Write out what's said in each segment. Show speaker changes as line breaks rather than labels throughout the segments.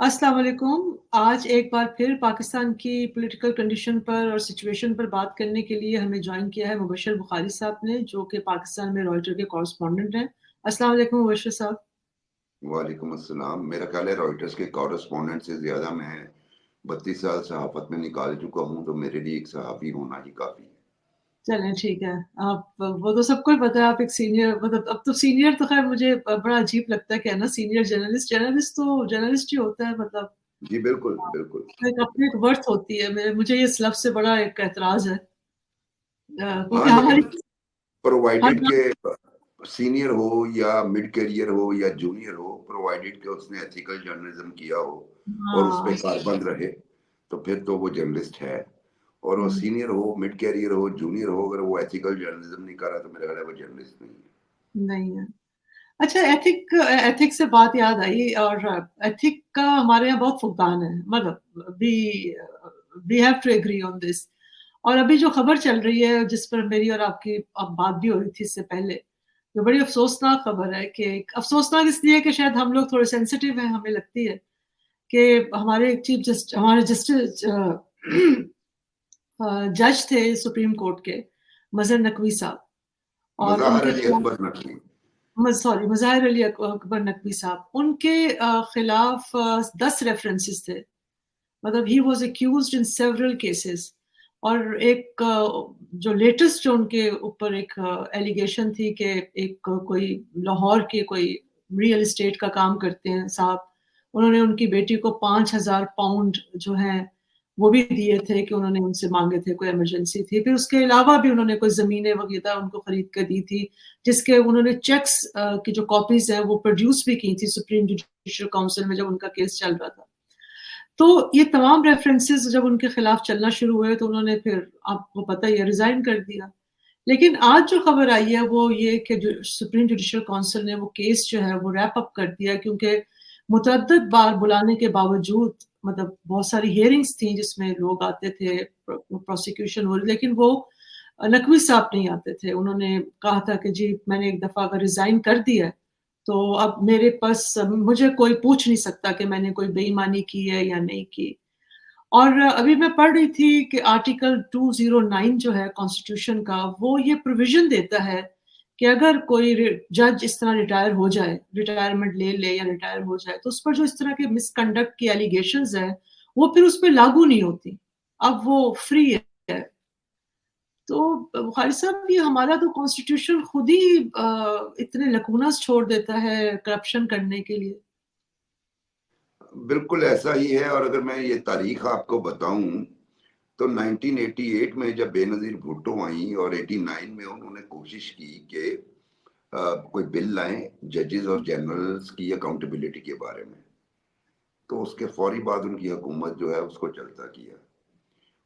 अस्सलाम वालेकुम। आज एक बार फिर पाकिस्तान की पॉलिटिकल कंडीशन पर और सिचुएशन पर बात करने के लिए हमें जॉइन किया है मुबश्शिर बुखारी साहब ने, जो कि पाकिस्तान में रॉयटर के कॉरेस्पॉन्डेंट हैं। अस्सलाम वालेकुम मुबश्शिर साहब।
वालेकुम अस्सलाम। मेरा ख़्याल है रॉयटर्स के कॉरेस्पॉन्डेंट से ज़्यादा मैं 32 साल सहाफ़त में निकाल चुका हूँ, तो मेरे लिए एक सहाफ़ी होना ही काफ़ी है।
चलें ठीक है। आप वो तो सबको ही पता है आप एक सीनियर मतलब अब तो सीनियर तो ख़ैर मुझे बड़ा अजीब लगता है कहना सीनियर जर्नलिस्ट, जर्नलिस्ट तो जर्नलिस्ट ही होता है मतलब
जी, बिल्कुल, बिल्कुल।
एक अपनी एक वर्थ होती है। मुझे ये इस लफ़्ज़ से बड़ा एक ऐतराज़ है। क्योंकि
हाँ,
हमारी
लेकिन
हर
प्रोवाइडेड
बात
के सीनियर हो या मिड करियर हो या जूनियर हो, प्रोवाइडेड के उसने एथिकल जर्नलिज़्म किया हो और उस पे
हाँ।
कारबंद रहे, तो फिर तो वो जर्नलिस्ट है। और वो
हुँ,
सीनियर हो, मिड करियर हो, जूनियर हो, अगर वो एथिकल जर्नलिज़्म नहीं कर रहा, तो मेरा ख़्याल है वो जर्नलिस्ट नहीं है।
नहीं है। अच्छा एथिक से बात याद आई और एथिक का हमारे यहाँ बहुत फुकदान है मतलब we have to agree on this और अभी जो खबर चल रही है जिस पर मेरी और आपकी अब बात भी हो रही थी इससे पहले, जो बड़ी अफ़सोसनाक खबर है कि अफ़सोसनाक इसलिए कि शायद हम लोग थोड़े सेंसिटिव हैं, हमें लगती है कि हमारे जस्टिस जज थे सुप्रीम कोर्ट के मज़हर नकवी साहब और
मज़ाहिर
उनके
अली
खिलाफ
अकबर नकवी।
मुज़ाहिर अली अकबर नकवी साहब, उनके खिलाफ 10 रेफरेंसेस थे। मतलब he was accused in several cases और एक जो लेटेस्ट जो उनके ऊपर एक एलिगेशन थी कि एक कोई लाहौर के कोई रियल एस्टेट का काम करते हैं साहब, उन्होंने उनकी बेटी को 5,000 पाउंड जो हैं, वो भी दिए थे कि उन्होंने उनसे माँगे थे, कोई इमरजेंसी थी। फिर उसके अलावा भी उन्होंने कोई ज़मीनें वग़ैरह उनको खरीद के दी थी, जिसके उन्होंने चेक्स की जो कॉपीज़ हैं, वो प्रोड्यूस भी की थी सुप्रीम जुडिशियल काउंसिल में जब उनका केस चल रहा था। तो ये तमाम रेफरेंसेस जब उनके खिलाफ चलना शुरू हुए तो उन्होंने फिर आपको पता ही है रिज़ाइन कर दिया। लेकिन आज जो खबर आई है वो ये कि जो सुप्रीम जुडिशियल काउंसिल ने वो केस जो है वो रैप अप कर दिया क्योंकि मुतअद्दिद बार बुलाने के बावजूद मतलब बहुत सारी हियरिंग्स थी जिसमें लोग आते थे, प्रोसिक्यूशन हो रही लेकिन वो नकवी साहब नहीं आते थे। उन्होंने कहा था कि जी मैंने एक दफ़ा अगर रिज़ाइन कर दिया है तो अब मेरे पास मुझे कोई पूछ नहीं सकता कि मैंने कोई बेईमानी की है या नहीं की। और अभी मैं पढ़ रही थी कि आर्टिकल 209 जो है कॉन्स्टिट्यूशन का, वो ये प्रोविज़न देता है कि अगर कोई जज इस तरह रिटायर हो जाए, रिटायरमेंट ले ले या रिटायर हो जाए, तो उस पर जो इस तरह के मिसकंडक्ट की एलिगेशंस हैं, वो फिर उस पे लागू नहीं होती। अब वो फ्री है। तो बुखारी साहब ये हमारा तो कॉन्स्टिट्यूशन खुद ही इतने लकूनस छोड़ देता है करप्शन करने के लिए।
बिल्कुल ऐसा ही है और अगर मैं ये तारीख आपको बताऊँ, तो 1988 में जब बेनज़ीर भुट्टो आईं और 89 में उन्होंने कोशिश की कि कोई बिल लाएँ जजेस और जनरल्स की अकाउंटेबिलिटी के बारे में, तो उसके फ़ौरी बाद उनकी हुकूमत जो है उसको चलता किया।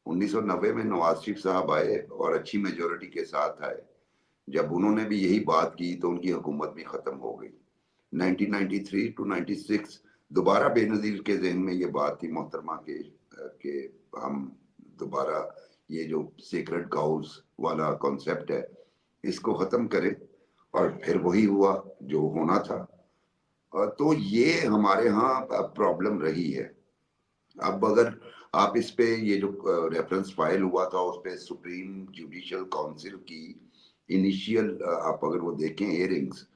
1990 में नवाज़ शरीफ साहब आए और अच्छी मेजॉरिटी के साथ आए। जब उन्होंने भी यही बात की तो उनकी हुकूमत भी ख़त्म हो गई। 1993 टू 96 दोबारा बेनज़ीर के ज़हन में ये बात थी मोहतरमा कि हम दोबारा ये जो सेक्रेड काउज़ वाला कॉन्सेप्ट है, इसको ख़त्म करें और फिर वही हुआ जो होना था। तो ये हमारे यहाँ प्रॉब्लम रही है। अब अगर आप इस पे ये जो रेफरेंस फाइल हुआ था उस पे सुप्रीम जुडिशियल काउंसिल की इनिशियल आप अगर वो देखें हियरिंग्स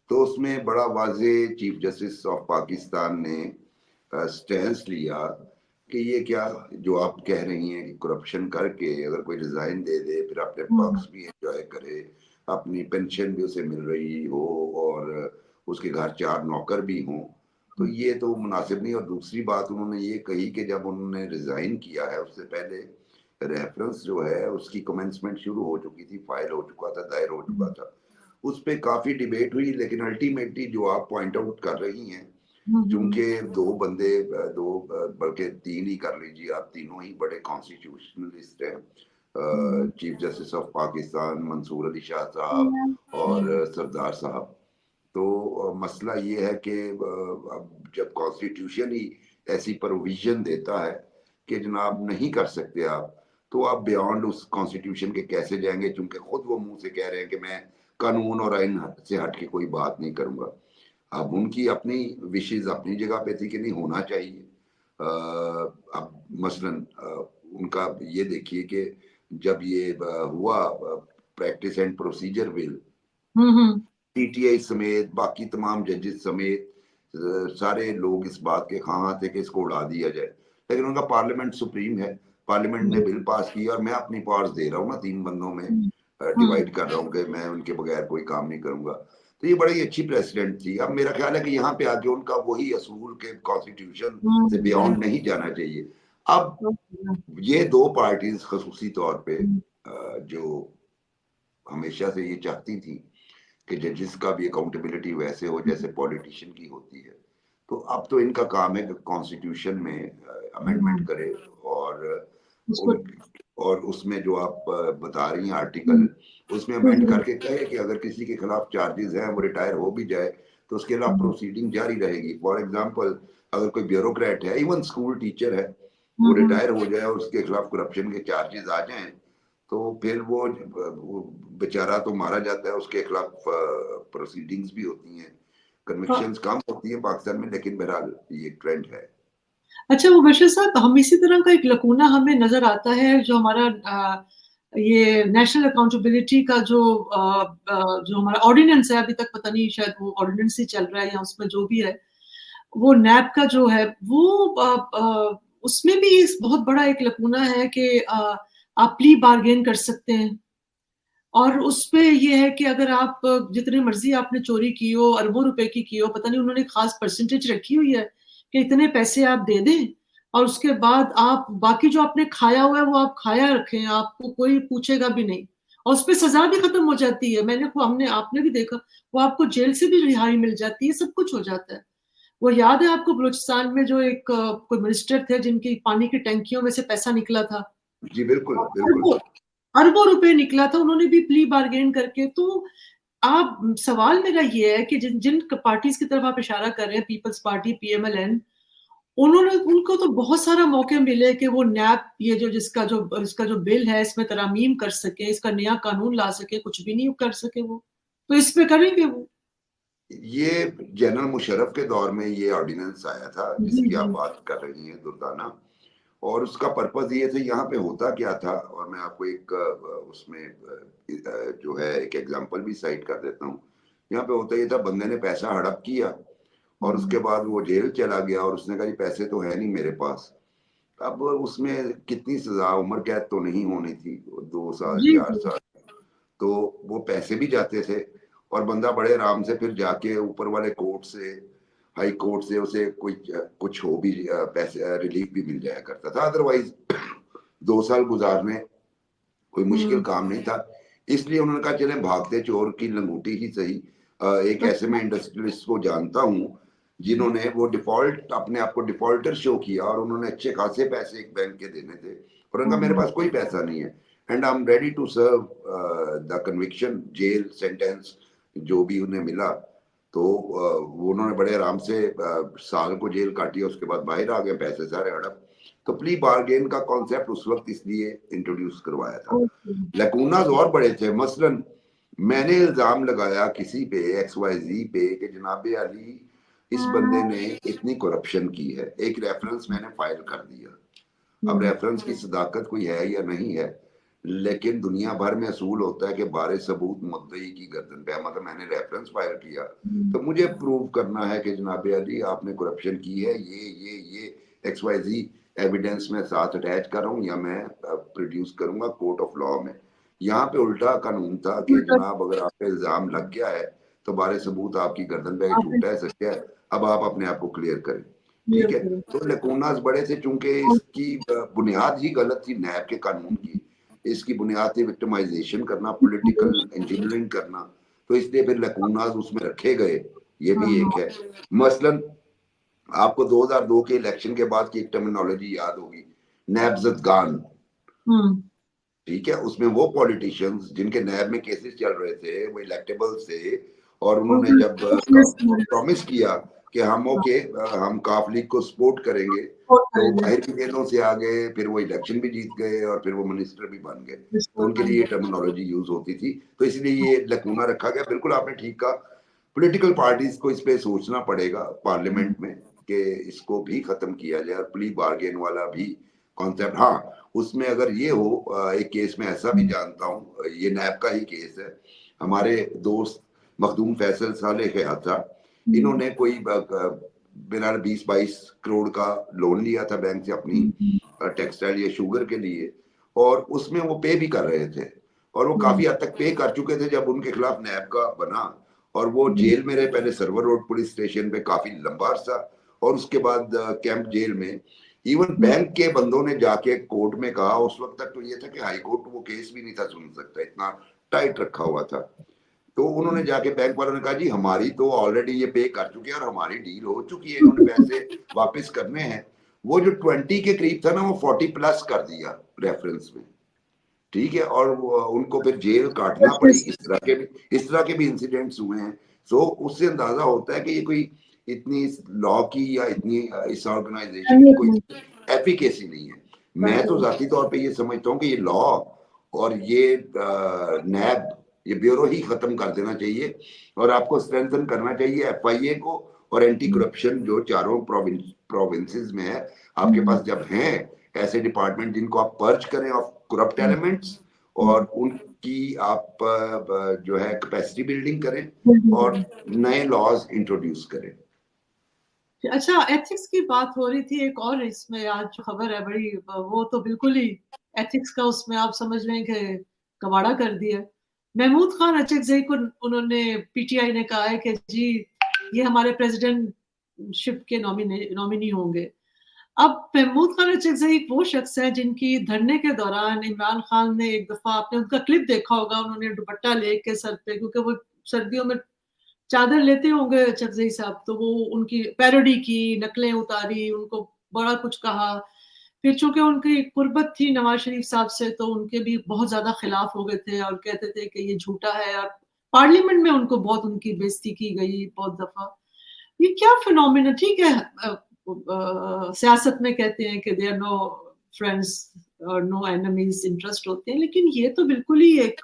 तो उसमें बड़ा वाज़े चीफ जस्टिस ऑफ पाकिस्तान ने स्टैंस लिया कि ये क्या जो आप कह रही हैं कि करप्शन करके अगर कोई रिज़ाइन दे दे फिर अपने
हुँ,
पर्क्स भी एन्जॉय करे, अपनी पेंशन भी उसे मिल रही हो और उसके घर 4 नौकर भी हों, तो
हुँ,
ये तो मुनासिब नहीं। और दूसरी बात उन्होंने ये कही कि जब उन्होंने रिज़ाइन किया है उससे पहले रेफरेंस जो है उसकी कमेंसमेंट शुरू हो चुकी थी, फाइल हो चुका था, दायर हो चुका
हुँ,
था। उस पे काफ़ी डिबेट हुई लेकिन अल्टीमेटली जो आप पॉइंट आउट कर रही हैं,
हुँ, हुँ,
चूँकि 2 बंदे 2 बल्कि 3 ही कर लीजिए आप, तीनों ही बड़े कॉन्स्टिट्यूशनलिस्ट हैं।
हुँ,
chief justice of Pakistan Mansoor Ali Shah साहब
हुँ,
और
हुँ,
सरदार साहब। तो मसला ये है कि अब जब कॉन्स्टिट्यूशन ही ऐसी प्रोविज़न देता है कि जनाब नहीं कर सकते आप, तो आप बियॉन्ड उस कॉन्स्टिट्यूशन के कैसे जाएँगे? चूँकि खुद वो मुँह से कह रहे हैं कि मैं कानून और आइन से हट के कोई बात नहीं करूँगा। अब उनकी अपनी विशेज़ अपनी जगह पे थी कि नहीं होना चाहिए। अब मसलन उनका ये देखिए कि जब ये हुआ practice and procedure bill, PTI समेत बाकी तमाम जजेस समेत सारे लोग इस बात के हाँ थे कि इसको उड़ा दिया जाए, लेकिन उनका पार्लियामेंट सुप्रीम है, पार्लियामेंट ने बिल पास किया और मैं अपनी पावर्स दे रहा हूँ ना 3 बंदों में डिवाइड कर रहा हूँ कि मैं उनके बगैर कोई काम नहीं करूंगा। तो ये बड़ी अच्छी प्रेसिडेंट थी। अब मेरा ख्याल है कि यहाँ पे आके उनका वही असूल के कॉन्स्टिट्यूशन से बियॉन्ड नहीं जाना चाहिए। अब ये 2 पार्टीज खसूसी तौर पे जो हमेशा से ये चाहती थी कि जजेस का भी अकाउंटेबिलिटी वैसे हो जैसे पॉलिटिशियन की होती है। तो अब तो इनका काम है कि कॉन्स्टिट्यूशन में अमेंडमेंट करे और
उसको
उन और उसमें जो आप बता रही हैं आर्टिकल, उसमें अमेंड करके कहे कि अगर किसी के खिलाफ चार्जेस हैं, वो रिटायर हो भी जाए, तो उसके खिलाफ प्रोसीडिंग जारी रहेगी। फॉर एग्जांपल अगर कोई ब्यूरोक्रेट है, इवन स्कूल टीचर है, वो रिटायर हो जाए और उसके खिलाफ करप्शन के चार्जेस आ जाएं, तो फिर वो बेचारा तो मारा जाता है, उसके खिलाफ प्रोसीडिंग्स भी होती हैं, कन्विक्शंस कम होती हैं पाकिस्तान में, लेकिन बहरहाल ये ट्रेंड है।
अच्छा मुबशिर साहब, हम इसी तरह का एक लकूना हमें नजर आता है जो हमारा ये नेशनल अकाउंटेबिलिटी का जो हमारा ऑर्डिनेंस है, अभी तक पता नहीं शायद वो ऑर्डिनेंस ही चल रहा है या उसमें जो भी है, वो नैब का जो है वो उसमें भी बहुत बड़ा एक लकूना है कि आप प्ली बार्गेन कर सकते हैं, और उसपे ये है कि अगर आप जितने मर्जी आपने चोरी की हो, अरबों रुपए की हो, पता नहीं उन्होंने खास परसेंटेज रखी हुई है कि इतने पैसे आप दे दें और उसके बाद आप बाकी जो आपने खाया हुआ है वो आप खाया रखें, आपको कोई पूछेगा भी नहीं, और उसपे सजा भी खत्म हो जाती है। हमने आपने भी देखा, वो आपको जेल से भी रिहाई मिल जाती है, सब कुछ हो जाता है। वो याद है आपको बलूचिस्तान में जो एक कोई मिनिस्टर थे जिनकी पानी की टंकियों में से पैसा निकला था,
जी बिल्कुल बिल्कुल।
अरबों अरबों रुपए निकला था, उन्होंने भी प्ली बार्गेन करके। तो आप सवाल मेरा ये है कि जिन जिन पार्टीज की तरफ आप इशारा कर रहे हैं, पीपल्स पार्टी, पीएमएलएन, उन्होंने उनको तो बहुत सारा मौके मिले कि वो नैप ये जो इसका जो बिल है इसमें तरमीम कर सके, इसका नया कानून ला सके, कुछ भी नहीं कर सके वो। तो इस पे करेंगे वो।
ये जनरल मुशर्रफ के दौर में ये ऑर्डिनेंस आया था
जी
जिसकी आप
जी।
बात कर रही हैं दुर्दाना, और उसका पर्पज ये था, यहाँ पे होता क्या था, और मैं आपको एक उसमें जो है एक एग्जांपल भी साइट कर देता हूँ। यहाँ पे होता ये था, बंदे ने पैसा हड़प किया और उसके बाद वो जेल चला गया और उसने कहा जी पैसे तो है नहीं मेरे पास। अब उसमें कितनी सजा, उम्र कैद तो नहीं होनी थी, 2 साल
जी
4 साल, तो वो पैसे भी जाते थे और बंदा बड़े आराम से फिर जाके ऊपर वाले कोर्ट से, हाई कोर्ट से उसे कोई कुछ हो भी पैसे रिलीफ भी मिल जाया करता था। अदरवाइज 2 साल गुजारने कोई मुश्किल काम नहीं था। इसलिए उन्होंने कहा चले भागते चोर की लंगूटी ही सही। एक ऐसे मैं इंडस्ट्रियलिस्ट को जानता हूँ जिन्होंने वो डिफॉल्ट, अपने आप को डिफॉल्टर शो किया और उन्होंने अच्छे खासे पैसे एक बैंक के देने थे और उनका मेरे पास कोई पैसा नहीं है and I am ready to serve the conviction, jail sentence जो भी उन्हें मिला। तो वो उन्होंने बड़े आराम से साल को जेल काटी, उसके बाद बाहर आ गए, पैसे सारे हड़प। तो प्ली बार्गेन का कॉन्सेप्ट उस वक्त इसलिए इंट्रोड्यूस करवाया था। लकूनाज और बड़े थे, मसलन मैंने इल्जाम लगाया किसी पे XYZ पे कि जनाब अली इस बंदे ने इतनी करप्शन की है, एक रेफरेंस मैंने फाइल कर दिया। अब रेफरेंस की सदाकत कोई है या नहीं है, लेकिन दुनिया भर में असूल होता है कि बारे सबूत मुद्दई की गर्दन पे, मतलब मैंने रेफरेंस फाइल किया तो मुझे प्रूव करना है कि जनाब अली आपने करप्शन की है, ये XYZ एविडेंस में साथ अटैच कर रहा हूँ या मैं प्रोड्यूस करूंगा कोर्ट ऑफ लॉ में। यहाँ पे उल्टा कानून था कि जनाब अगर आप पे इल्जाम लग गया है तो बारे सबूत आपकी गर्दन पे, झूठा है सच्चा है, अब आप अपने आप को क्लियर करें। ठीक है, तो लकूनास बड़े थे चूंकि इसकी बुनियाद ही गलत थी नैब के कानून की, इसकी बुनियाद थी विक्टिमाइजेशन करना, पॉलिटिकल इंजीनियरिंग करना, तो इसलिए फिर लकूनास उसमें रखे गए। ये भी एक है। मसलन आपको 2002 के इलेक्शन के बाद की एक टर्मिनोलॉजी याद होगी, नैबजदगान। ठीक है, उसमें वो पॉलिटिशियंस जिनके नैब में केसेस चल रहे थे वो इलेक्टेबल थे और उन्होंने जब प्रॉमिस किया कि हम ओके हम काफ लीग को सपोर्ट करेंगे, तो बाहर की गेंदों से आ गए, फिर वो इलेक्शन भी जीत गए और फिर वो मिनिस्टर भी बन गए, तो उनके लिए टर्मिनोलॉजी यूज होती थी, तो इसलिए ये लकूना रखा गया। बिल्कुल आपने ठीक कहा, पॉलिटिकल पार्टीज को इस पे सोचना पड़ेगा पार्लियामेंट में कि इसको भी खत्म किया जाए, और प्ली बार्गेन वाला भी कॉन्सेप्ट। हाँ, उसमें अगर ये हो, एक केस में ऐसा भी जानता हूँ, ये नैब का ही केस है, हमारे दोस्त मखदूम फैसल साले के था, इन्होंने कोई बिना 20-22 करोड़ का लोन लिया था बैंक से अपनी टेक्सटाइल या शुगर के लिए, और उसमें वो पे भी कर रहे थे, और वो काफी हद तक पे कर चुके थे जब उनके खिलाफ नैब का बना, और वो जेल में रहे, पहले सर्वर रोड पुलिस स्टेशन पे काफी लंबा अरसा, और उसके बाद कैंप जेल में। इवन बैंक के बंदों ने जाके कोर्ट में कहा, उस वक्त तक तो ये था कि हाई कोर्ट वो केस भी नहीं था सुन सकता, इतना टाइट रखा हुआ था। तो उन्होंने जाके बैंक वालों ने कहा जी हमारी तो ऑलरेडी ये पे कर चुके हैं और हमारी डील हो चुकी है, इन्होंने पैसे वापस करने हैं। वो जो 20 के करीब था ना, वो 40 प्लस कर दिया रेफरेंस में, ठीक है, और उनको फिर जेल काटना पड़ी। इस तरह के भी इंसिडेंट्स हुए हैं। सो उससे अंदाजा होता है कि ये कोई इतनी लॉ की या इतनी इस ऑर्गेनाइजेशन की कोई एफिकेसी नहीं है। मैं तो जाती तौर पे ये समझता हूँ कि ये लॉ और ये नैब, ये ब्यूरो ही खत्म कर देना चाहिए, और आपको स्ट्रेंथन करना चाहिए एफआईए को, और एंटी करप्शन जो चारों प्रोविंसेस में है आपके पास जब हैं ऐसे डिपार्टमेंट जिनको आप पर्च करें ऑफ करप्ट एलिमेंट्स, और उनकी आप जो है कैपेसिटी बिल्डिंग करें और नए लॉज इंट्रोड्यूस करें।
अच्छा, एथिक्स की बात हो रही थी, एक और इसमें आज जो खबर है बड़ी, वो तो बिल्कुल ही एथिक्स का उसमें आप समझ लें कि कबाड़ा कर दिया। महमूद खान अचकजई को उन्होंने, पीटीआई ने कहा है कि जी ये हमारे प्रेसिडेंटशिप के नॉमिनी होंगे। अब महमूद खान अचकजई वो शख्स है जिनकी धरने के दौरान इमरान खान ने एक दफा, आपने उनका क्लिप देखा होगा, उन्होंने दुपट्टा लेके सर पे, क्योंकि वो सर्दियों में चादर लेते होंगे अचकजई साहब, तो वो उनकी पैरोडी की, नकलें उतारी, उनको बड़ा कुछ कहा। फिर चूंकि उनकी कुर्बत थी नवाज शरीफ साहब से, तो उनके भी बहुत ज्यादा खिलाफ हो गए थे और कहते थे कि ये झूठा है, और पार्लियामेंट में उनको बहुत उनकी बेइज्जती की गई बहुत दफा। ये क्या फिनोमिना, ठीक है, सियासत में कहते हैं कि देयर नो फ्रेंड्स और नो एनिमीज, इंटरेस्ट होते हैं, लेकिन ये तो बिल्कुल ही एक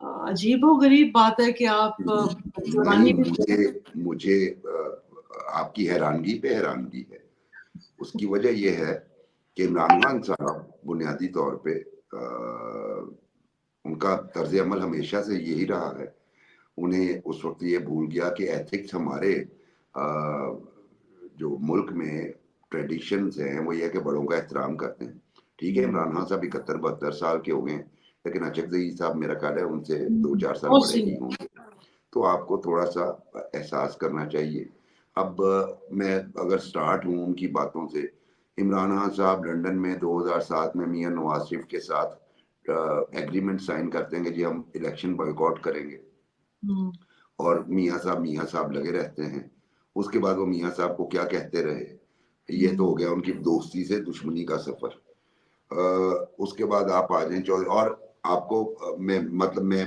अजीबो-गरीब बात है कि आप
नहीं, मुझे आपकी हैरानगी पे हैरानगी है। उसकी वजह यह है कि इमरान खान साहब बुनियादी तौर पे उनका तर्ज अमल हमेशा से यही रहा है। उन्हें उस वक्त ये भूल गया कि एथिक्स हमारे जो मुल्क में ट्रेडिशंस हैं वो ये है कि बड़ों का एहतराम करते हैं। ठीक है, इमरान खान साहब 71-72 साल के हो गए, लेकिन अचकजई साहब मेरा ख्याल है उनसे 2-4 साल बड़े ही होंगे, तो आपको थोड़ा सा एहसास करना चाहिए। अब मैं अगर स्टार्ट हूँ उनकी बातों से, इमरान खान साहब लंदन में 2007 में मियां नवाज शरीफ के साथ एग्रीमेंट साइन करते हैं कि जी हम इलेक्शन बॉयकॉट करेंगे, और मियां साहब लगे रहते हैं। उसके बाद वो मियां साहब को क्या कहते रहे, ये तो हो गया उनकी दोस्ती से दुश्मनी का सफर। उसके बाद आप आ जाए चौधरी, और आपको मैं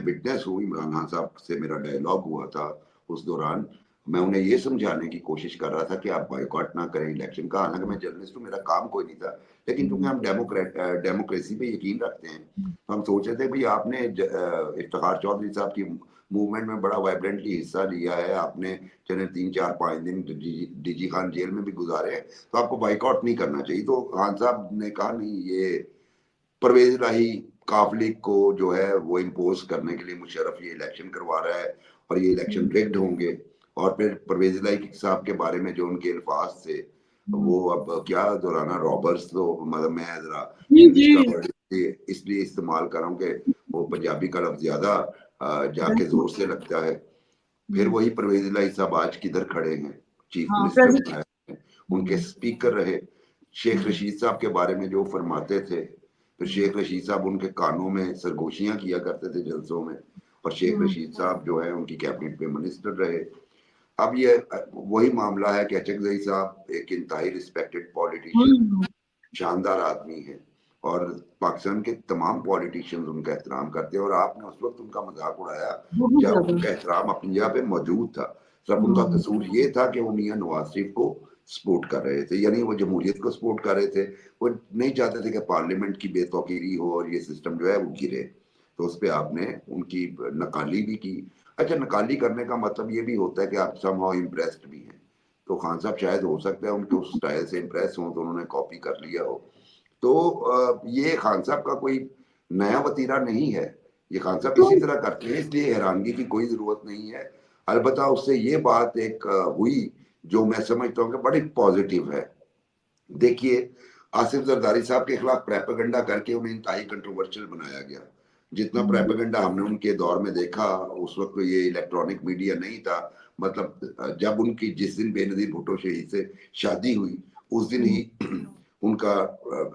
विटनेस हूँ, इमरान खान साहब से मेरा डायलॉग हुआ था, उस दौरान मैं उन्हें ये समझाने की कोशिश कर रहा था कि आप बॉयकॉट ना करें इलेक्शन का। हालांकि मैं जर्नलिस्ट हूँ, मेरा काम कोई नहीं था, लेकिन क्योंकि हम डेमोक्रेसी पे यकीन रखते हैं, तो हम सोच रहे थे भाई आपने इफ्तिखार चौधरी साहब की मूवमेंट में बड़ा वाइब्रेंटली हिस्सा लिया है, आपने चले 3-4-5 दिन डीजी खान जेल में भी गुजारे हैं, तो आपको बाइकआउट नहीं करना चाहिए। तो खान साहब ने कहा नहीं, ये परवेज इलाही काफिले को जो है वो इम्पोज करने के लिए मुशर्रफ ये इलेक्शन करवा रहा है, और ये इलेक्शन रिग्ड होंगे। और फिर परवेज इलाही साहब के बारे में जो उनके अल्फाज थे, वो अब क्या दोहराना, रॉबर्स, तो मतलब मैं जरा इंग्लिश का वर्ड इसलिए इस्तेमाल कर रहा हूँ कि वो पंजाबी का लफ्ज ज्यादा जाके जोर से लगता है। फिर वही परवेज इलाही साहब आज किधर खड़े हैं, चीफ मिनिस्टर बनाए हैं, उनके स्पीकर रहे। शेख रशीद साहब के बारे में जो फरमाते थे, फिर शेख रशीद साहब उनके कानों में सरगोशियां किया करते थे जलसों में, और शेख रशीद साहब जो है उनकी कैबिनेट में मिनिस्टर रहे। अब ये वही मामला है कि अचकजई साहब एक इंतहाई रिस्पेक्टेड पॉलिटिशियन, शानदार आदमी है, और पाकिस्तान के तमाम पॉलिटिशियंस उनका एहतराम करते हैं, और आपने उस वक्त उनका मजाक उड़ाया जब उनका एहतराम अपनी जगह पे मौजूद था। सिर्फ उनका कसूर ये था कि वो मियां नवाज शरीफ को सपोर्ट कर रहे थे, यानी वो जमहूरियत को सपोर्ट कर रहे थे, वो नहीं चाहते थे कि पार्लियामेंट की बेतौकीरी हो और ये सिस्टम जो है वो गिरे। तो उस पर आपने उनकी नकाली भी की। अच्छा, नकाली करने का मतलब ये भी होता है कि आप समहाउ इम्प्रेस्ड भी हैं। तो खान साहब शायद हो सकता है उनके उस स्टाइल से इम्प्रेस हों तो उन्होंने कॉपी कर लिया हो। तो ये खान साहब का कोई नया वतीरा नहीं है। ये खान साहब
तो
इसी तरह करते हैं, इसलिए हैरानगी की कोई ज़रूरत नहीं है। अलबत्ता उससे ये बात एक हुई जो मैं समझता हूँ कि बड़ी पॉज़िटिव है। देखिए, आसिफ ज़रदारी साहब के खिलाफ प्रोपेगेंडा करके उन्हें इंतहाई कंट्रोवर्शियल बनाया गया। जितना प्रोपेगेंडा हमने उनके दौर में देखा, उस वक़्त तो ये इलेक्ट्रॉनिक मीडिया नहीं था। मतलब जब उनकी जिस दिन बेनज़ीर भुट्टो शहीद से शादी हुई, उस दिन ही उनका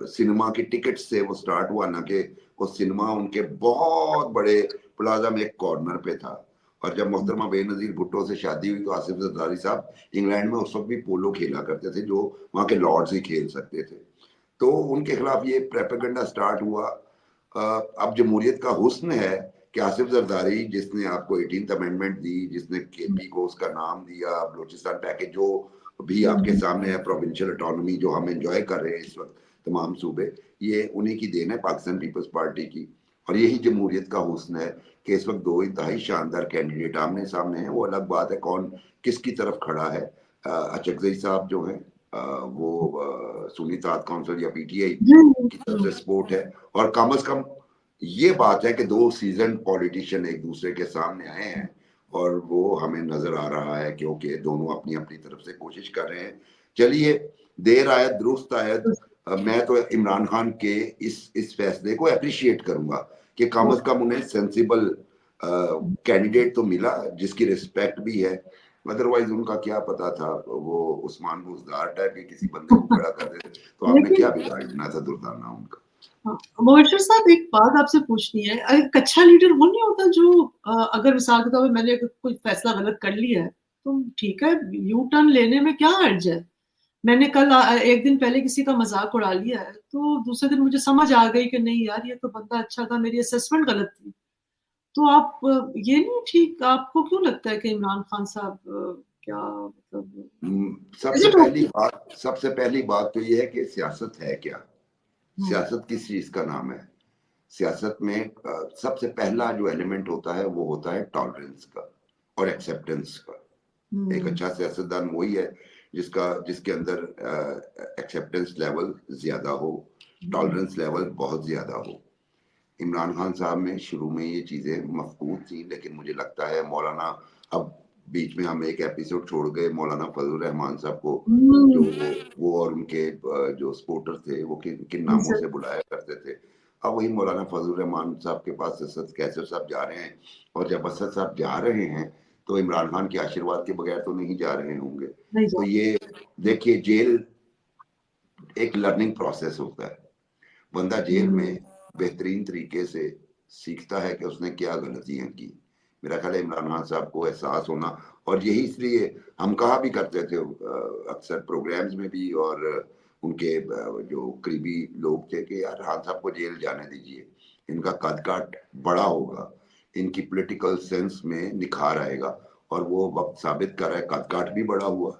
सिनेमा की टिकट्स से वो स्टार्ट हुआ, ना कि वो सिनेमा उनके बहुत बड़े प्लाज़ा में एक कॉर्नर पे था। और जब मोहतरमा बेनज़ीर भुट्टो से शादी हुई तो आसिफ ज़रदारी साहब इंग्लैंड में उस वक़्त भी पोलो खेला करते थे, जो वहाँ के लॉर्ड्स ही खेल सकते थे। तो उनके खिलाफ ये प्रोपेगेंडा स्टार्ट हुआ। अब जमहूरियत का हुस्न है कि आसिफ ज़रदारी जिसने आपको 18th अमेंडमेंट दी, जिसने केपी को उसका नाम दिया, बलूचिस्तान पैकेज जो भी आपके सामने है, प्रोविंशियल ऑटोनॉमी जो हम एंजॉय कर रहे हैं इस वक़्त तमाम सूबे, ये उन्हीं की देन है, पाकिस्तान पीपल्स पार्टी की। और यही जमहूरियत का हुस्न है कि इस वक़्त 2 इंतहाई शानदार कैंडिडेट आमने-सामने हैं। वो अलग बात है कौन किसकी तरफ खड़ा है। अचकज़ई साहब जो हैं वो सुन्नी इत्तेहाद काउंसिल या पीटीआई की तरफ से सपोर्ट है। और कम से कम ये बात है कि 2 सीज़न्ड पॉलिटिशियन एक दूसरे के सामने आए हैं और वो हमें नज़र आ रहा है क्योंकि दोनों अपनी-अपनी तरफ से कोशिश कर रहे हैं। चलिए, देर आयत दुरुस्त आयत। मैं तो इमरान खान के इस फैसले को एप्रिशिएट करूँगा कि कम से कम उन्हें सेंसिबल कैंडिडेट तो मिला जिसकी रिस्पेक्ट भी है। अदरवाइज़ उनका क्या पता था, वो उस्मान बुज़दार टाइप के किसी बंदे को खड़ा कर देते, तो आपने
लेकिन
क्या बिगाड़ना था दुर्दाना उनका।
हाँ, मुबशर साहब एक बात आपसे पूछनी है। एक अच्छा लीडर वो नहीं होता जो अगर मिसाल के तौर पे मैंने कोई फैसला गलत कर लिया है, तो ठीक है, यू टर्न लेने में क्या हर्ज है? मैंने कल एक दिन पहले किसी का मज़ाक उड़ा लिया है, तो दूसरे दिन मुझे समझ आ गई कि नहीं यार ये तो बंदा अच्छा था, मेरी असेसमेंट गलत थी। तो आप ये नहीं ठीक आपको क्यों लगता है कि इमरान खान साहब क्या मतलब इज़ इट ओके?
सबसे पहली बात तो ये है कि सियासत है क्या?
हुँ,
सियासत किस चीज़ का नाम है? सियासत में सबसे पहला जो एलिमेंट होता है वो होता है टॉलरेंस का और एक्सेप्टेंस का। एक
हुँ,
अच्छा सियासतदान वही है जिसके अंदर एक्सेप्टेंस लेवल ज़्यादा हो,
हुँ,
टॉलरेंस लेवल बहुत ज़्यादा हो। इमरान खान साहब में शुरू में ये चीज़ें मफ़कूद थी, लेकिन मुझे लगता है मौलाना, अब बीच में हम एक एपिसोड छोड़ गए मौलाना फजल रहमान साहब को, जो
हुँ,
वो और उनके जो सपोर्टर थे वो किन किन नामों से बुलाया करते थे। अब वही मौलाना फजल रहमान साहब के पास असद कैसर साहब जा रहे हैं, और जब असद साहब जा रहे हैं तो इमरान खान के आशीर्वाद के बगैर तो नहीं जा रहे होंगे।
नहीं
तो
जा
ये देखिए, जेल एक लर्निंग प्रोसेस होता है। बंदा जेल
हुँ,
में बेहतरीन तरीके से सीखता है कि उसने क्या गलतियां की। मेरा ख्याल है इमरान खान साहब को एहसास होना, और यही इसलिए हम कहा भी करते थे अक्सर प्रोग्राम्स में भी, और उनके जो करीबी लोग थे कि यार खान साहब को जेल जाने दीजिए, इनका कद काट बड़ा होगा, इनकी पॉलिटिकल सेंस में निखार आएगा। और वो वक्त साबित कर रहा है, कद काट भी बड़ा हुआ।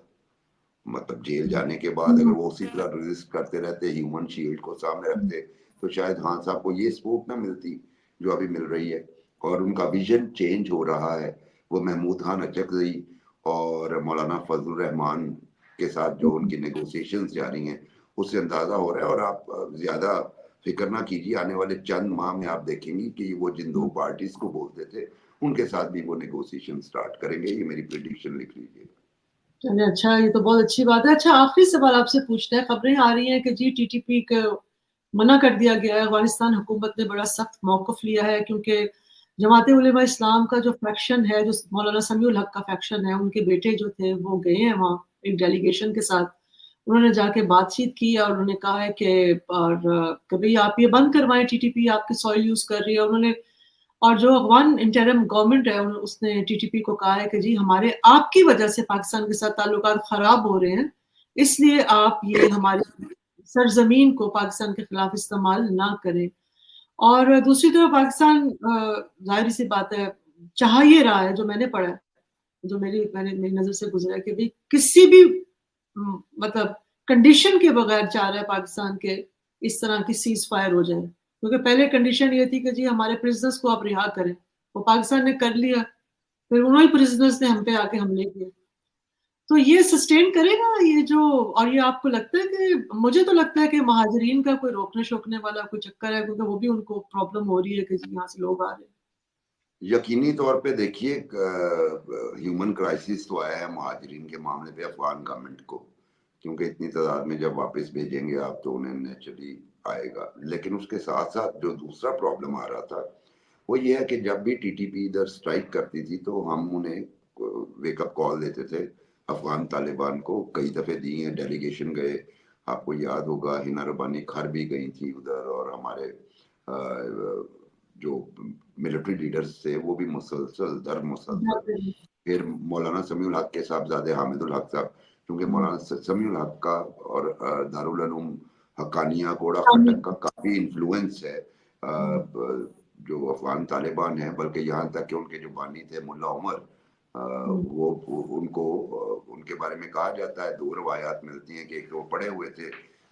मतलब जेल जाने के बाद अगर वो उसी तरह रेजिस्ट करते रहते, ह्यूमन शील्ड को सामने रखते, तो शायद खान साहब को ये सपोर्ट ना मिलती जो अभी मिल रही है। और उनका विजन चेंज हो रहा है। वो महमूद खान अचकज़ई और मौलाना फजल रहमान के साथ जो उनकी नेगोशिएशंस जारी हैं, उससे अंदाज़ा हो रहा है। और आप ज़्यादा फिक्र ना कीजिए, आने वाले चंद माह में आप देखेंगी कि वो जिन 2 पार्टीज़ को बोलते थे, उनके साथ भी वो नेगोशिएशन स्टार्ट करेंगे। ये मेरी प्रेडिक्शन लिख लीजिए।
चलिए अच्छा, ये तो बहुत अच्छी बात है। अच्छा, आखिरी सवाल आपसे पूछते हैं, खबरें आ रही हैं कि जी टीटीपी को मना कर दिया गया है। अफ़गानिस्तान हुकूमत ने बड़ा सख्त मौक़िफ़ लिया है क्योंकि जमात उलमा इस्लाम का जो फैक्शन है, जो मौलाना समीउल हक का फैक्शन है, उनके बेटे जो थे वो गए हैं वहाँ एक डेलीगेशन के साथ। उन्होंने जाके बातचीत की और उन्होंने कहा है कि भई आप ये बंद करवाएँ, टीटीपी आपकी सॉइल यूज़ कर रही है। उन्होंने और जो अफ़गान इंटरिम गवर्नमेंट है उसने टीटीपी को कहा है कि जी हमारे आपकी वजह से पाकिस्तान के साथ ताल्लुकात ख़राब हो रहे हैं, इसलिए आप ये हमारी सरज़मीन को पाकिस्तान के खिलाफ इस्तेमाल ना करें। और दूसरी तरफ पाकिस्तान ज़ाहिर-सी बात है, चाह ये रहा है जो मैंने पढ़ा है, जो मेरी नज़र से गुज़रा है कि भई किसी भी मतलब कंडीशन के बगैर चाह रहा है पाकिस्तान के इस तरह की सीज़ फायर हो जाए। क्योंकि पहले कंडीशन ये थी कि जी हमारे प्रिज़नर्स को आप रिहा करें, वो पाकिस्तान ने कर लिया। फिर उन्हीं प्रिजनर्स ने हम पे आके हमले किए। तो ये सस्टेन करेगा ये जो, और ये आपको लगता है कि, मुझे तो लगता है कि महाजरीन का कोई रोकने-शोकने वाला कोई चक्कर है, क्योंकि वो भी उनको प्रॉब्लम हो रही है कि यहाँ से लोग आ रहे हैं।
यकीनी तौर पे देखिए ह्यूमन क्राइसिस तो आया है महाजरीन के मामले पे अफगान गवर्नमेंट को, क्योंकि इतनी तादाद में जब वापस भेजेंगे आप तो उन्हें नेचुरली आएगा। लेकिन उसके साथ-साथ जो दूसरा प्रॉब्लम आ रहा था, वो ये है कि जब भी टीटीपी इधर स्ट्राइक करती थी तो हम उन्हें वेकअप कॉल देते थे। अफगान तालिबान को कई दफ़े दी हैं, डेलीगेशन गए, आपको याद होगा हिना रब्बानी खर भी गई थी उधर, और हमारे जो मिलिट्री लीडर्स थे वो भी मुसलसल दर मुसलसल। फिर मौलाना समीउल हक के साहबजादे हामिदुल हक साहब, क्योंकि मौलाना समीउल हक का और दारुल उलूम हक्कानिया कोड़ा फाटक का काफ़ी इन्फ्लुएंस है जो अफगान तालिबान है, बल्कि यहाँ तक कि उनके जो बानी थे मुल्ला उमर, वो उनको उनके बारे में कहा जाता है, 2 रवायात मिलती हैं कि एक तो वो पढ़े हुए थे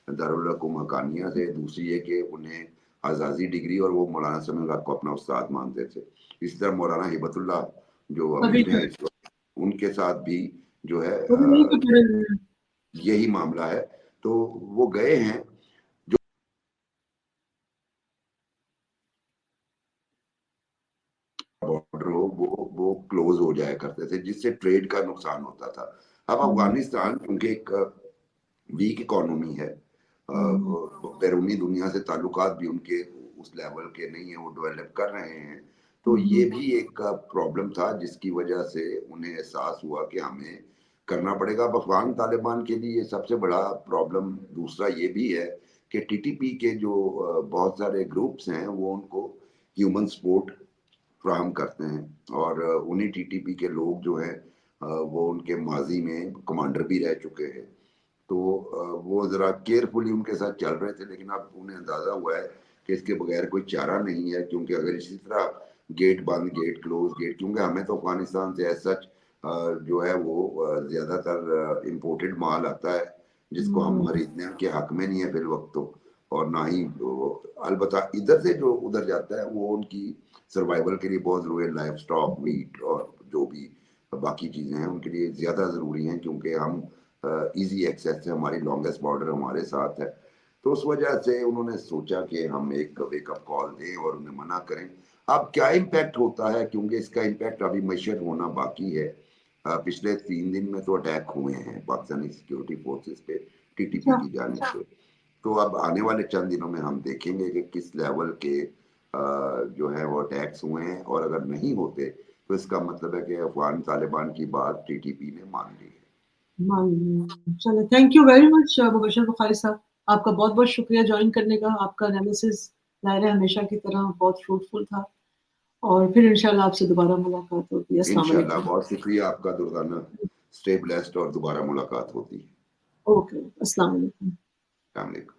दारुल उलूम हक्कानिया से, दूसरी ये कि उन्हें आज़ाज़ी डिग्री और वो मौलाना समीउल हक को अपना उस्ताद मानते थे। इसी तरह मौलाना हिबतुल्लाह जो अमीर हैं इस वक़्त, उनके साथ भी जो है यही मामला है। तो वो गए हैं, जो बॉर्डर हो वो क्लोज़ हो जाया करते थे, जिससे ट्रेड का नुकसान होता था। अब अफ़गानिस्तान क्योंकि एक वीक इकोनॉमी है, बैरूनी दुनिया से ताल्लुकात भी उनके उस लेवल के नहीं है, वो डेवलप कर रहे हैं। तो ये भी एक प्रॉब्लम था जिसकी वजह से उन्हें एहसास हुआ कि हमें करना पड़ेगा। अब अफ़गान तालिबान के लिए सबसे बड़ा प्रॉब्लम दूसरा ये भी है कि टीटीपी के जो बहुत सारे ग्रुप्स हैं वो उनको ह्यूमन सपोर्ट फ्राहम करते हैं, और उन्हीं टीटीपी के लोग जो हैं वो उनके माजी में कमांडर भी रह चुके हैं। तो वो ज़रा केयरफुली उनके साथ चल रहे थे, लेकिन अब उन्हें अंदाज़ा हुआ है कि इसके बगैर कोई चारा नहीं है, क्योंकि अगर इसी तरह गेट बंद, गेट क्लोज़, गेट, क्योंकि हमें तो अफ़गानिस्तान से एज़ सच जो है वो ज़्यादातर इम्पोर्टेड माल आता है, जिसको हम खरीदने के हक में नहीं है फ़िलवक़्त तो, और ना ही अलबत्ता इधर से जो उधर जाता है वो उनकी सर्वाइवल के लिए बहुत ज़रूरी है, लाइवस्टॉक, मीट और जो भी बाकी चीज़ें हैं उनके लिए ज़्यादा ज़रूरी हैं, क्योंकि हम ईज़ी एक्सेस है, हमारी लॉन्गेस्ट बॉर्डर हमारे साथ है। तो उस वजह से उन्होंने सोचा कि हम एक वेकअप कॉल दें और उन्हें मना करें। अब क्या इम्पैक्ट होता है, क्योंकि इसका इम्पैक्ट अभी मेजर होना बाकी है। पिछले 3 दिन में तो अटैक हुए हैं पाकिस्तानी सिक्योरिटी फोर्सेस पे टीटीपी की जानिब से। तो अब आने वाले चंद दिनों में हम देखेंगे कि किस लेवल के जो है वो अटैक्स हुए हैं, और अगर नहीं होते तो इसका मतलब है कि अफ़गान तालिबान की बात टीटीपी ने मान ली है।
चलो, thank you very much Mubashar Bukhari साहब, आपका बहुत-बहुत शुक्रिया जॉइन करने का। आपका एनालिसिस ज़ाहिर है हमेशा की तरह बहुत फ्रूटफुल था, और फिर इंशाल्लाह आपसे दोबारा मुलाकात होगी। अस्सलाम
इंशाल्लाह,
वालेकुम।
बहुत शुक्रिया आपका दुर्गाना। स्टे ब्लेस्ड और दोबारा मुलाकात होती है।
ओके, अस्सलाम वालेकुम।
अस्सलाम वालेकुम।